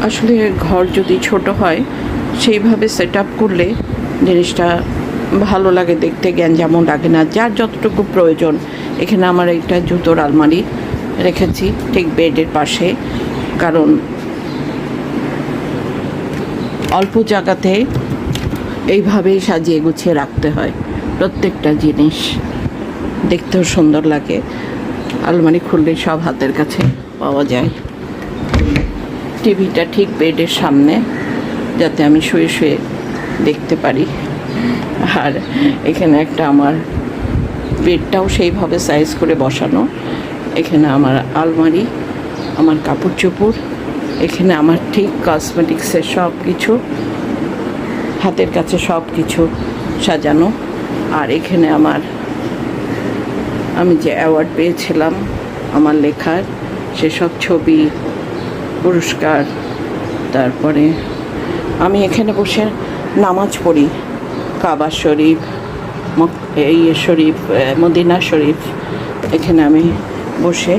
আসলে ঘর যদি ছোট হয় সেইভাবে সেট আপ করলে জিনিসটা ভালো লাগে দেখতে, গ্যাঞ্জামও লাগে না, যার যতটুকু প্রয়োজন। এখানে আমার একটা জুতোর আলমারি রেখেছি ঠিক বেডের পাশে, কারণ অল্প জায়গাতে এইভাবেই সাজিয়ে গুছিয়ে রাখতে হয় প্রত্যেকটা জিনিস, দেখতেও সুন্দর লাগে। আলমারি খুললে সব হাতের কাছে পাওয়া যায়। টিভিটা ঠিক বেডের সামনে, যাতে আমি শুয়ে শুয়ে দেখতে পারি। আর এখানে একটা আমার বেডটাও সেইভাবে সাইজ করে বসানো। এখানে আমার আলমারি, আমার কাপড় চোপড়, এখানে আমার ঠিক কসমেটিক্সের সব কিছু, হাতের কাছে সব কিছু সাজানো। আর এখানে আমি যে অ্যাওয়ার্ড পেয়েছিলাম আমার লেখার সেসব ছবি, পুরস্কার। তারপরে আমি এখানে বসে নামাজ পড়ি, কাবা শরীফ, শরীফ, মদিনা শরীফ, এখানে আমি বসে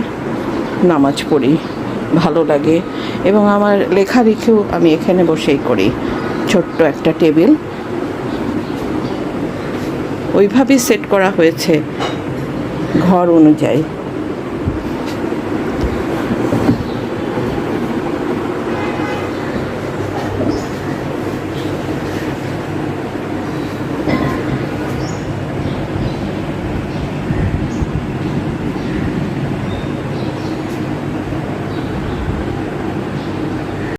নামাজ পড়ি, ভালো লাগে। এবং আমার লেখালেখিও আমি এখানে বসেই করি, ছোট্ট একটা টেবিল ওইভাবেই সেট করা হয়েছে ঘর অনুযায়ী।